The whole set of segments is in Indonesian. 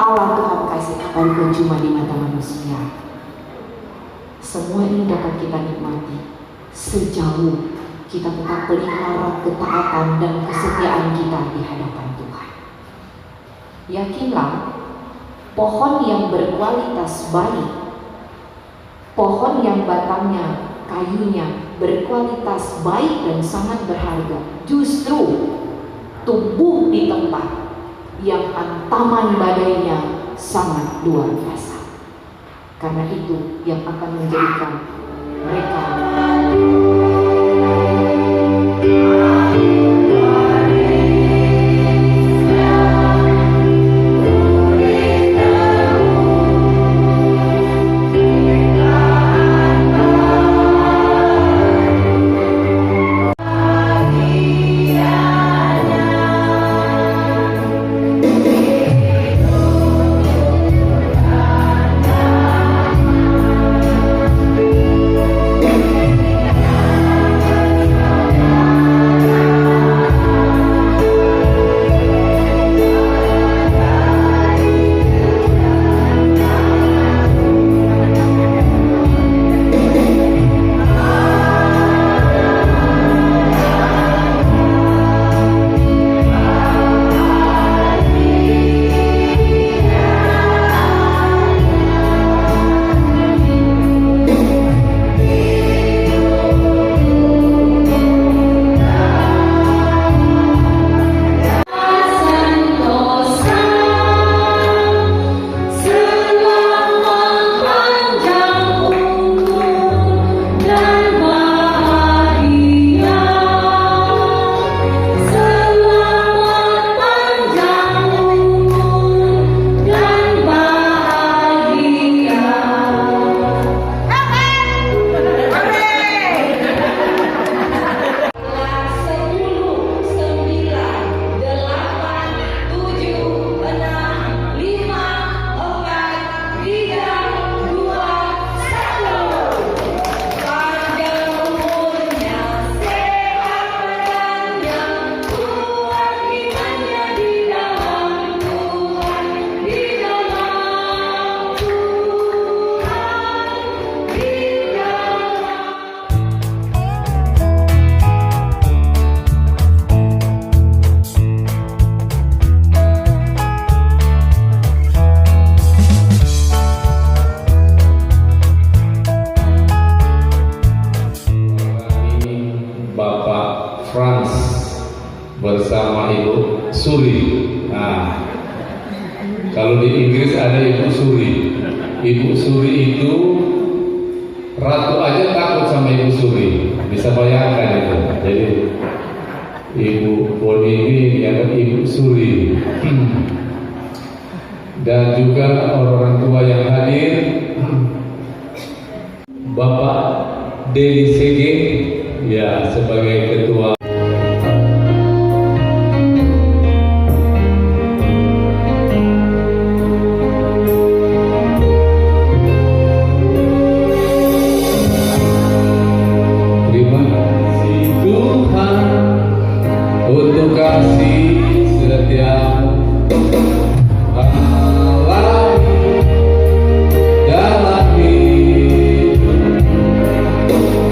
Allah Tuhan kasih bukan cuma di mata manusia. Semua ini dapat kita nikmati sejauh kita tetap pelihara ketaatan dan kesetiaan kita di hadapan Tuhan. Yakinlah, pohon yang berkualitas baik, pohon yang batangnya, kayunya berkualitas baik dan sangat berharga, justru tumbuh di tempat yang ancaman badainya sangat luar biasa. Karena itu yang akan menjadikan mereka Frans bersama Ibu Suri. Nah, kalau di Inggris ada Ibu Suri. Ibu Suri itu ratu aja takut sama Ibu Suri. Bisa bayangkan itu. Jadi Ibu Boni ini dianggap Ibu Suri. Dan juga orang tua yang hadir, Bapak Dedi Sege, ya, sebagai ketua. Terima kasih Tuhan untuk kasih setiamu dalam hidup.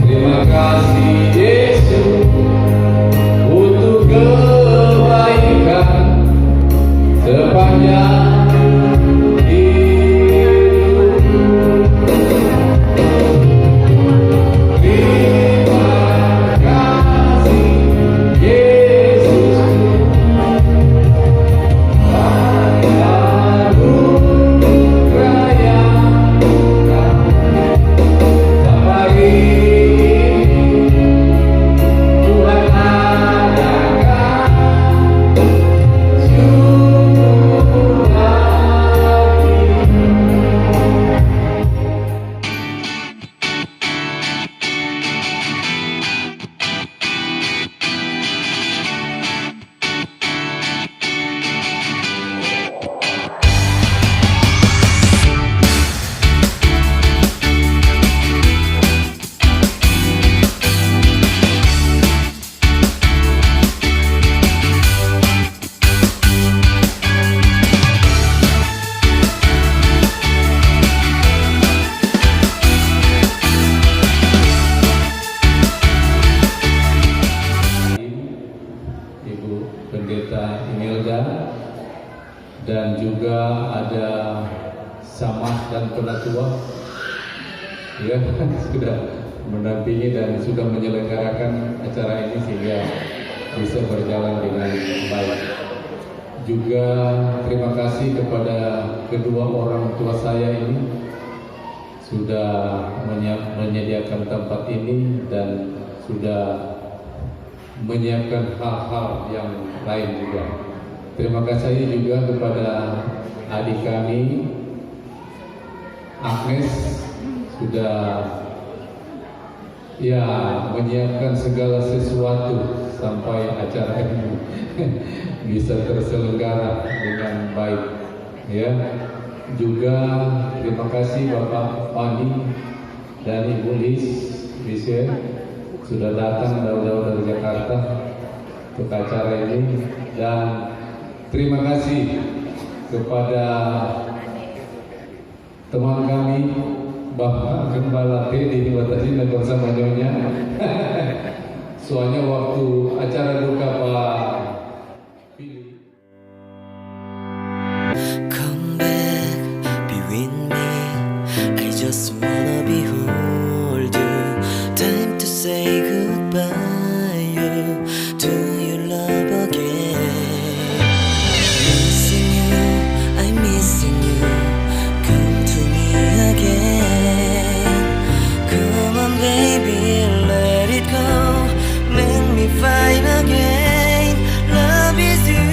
Terima kasih Yesus. dan juga ada Samad dan Penatua ya sudah mendampingi dan sudah menyelenggarakan acara ini sehingga bisa berjalan dengan baik. Juga terima kasih kepada kedua orang tua saya ini sudah menyediakan tempat ini dan sudah menyiapkan hal-hal yang lain juga. Terima kasih juga kepada adik kami Agnes sudah ya menyiapkan segala sesuatu sampai acara ini bisa terselenggara dengan baik ya. Juga terima kasih Bapak Pani dan Ibu Lis Michelle sudah datang jauh-jauh dari Jakarta untuk acara ini, dan terima kasih kepada teman kami Bapak Gembala Teddy Watasina bersama Nyonya. Soalnya waktu acara duka Pak Pilih. Come back, be with me. I just wanna behold you. Time to say goodbye you, to your love again. Missing you, I'm missing you. Come to me again. Come on baby, let it go. Make me find again. Love is you.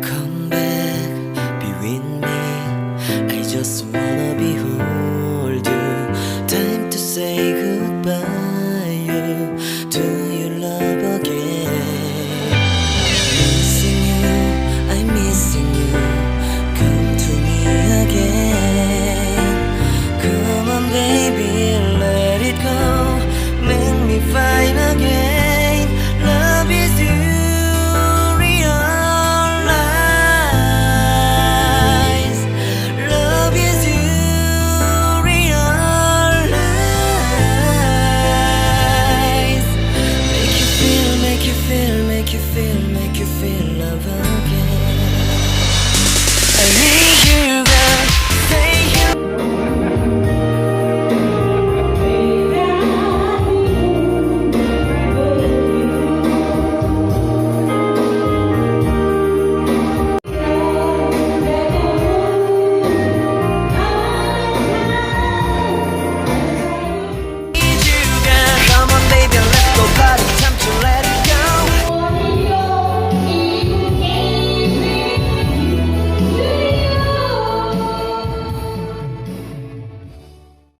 Come back, be with me. I just wanna behold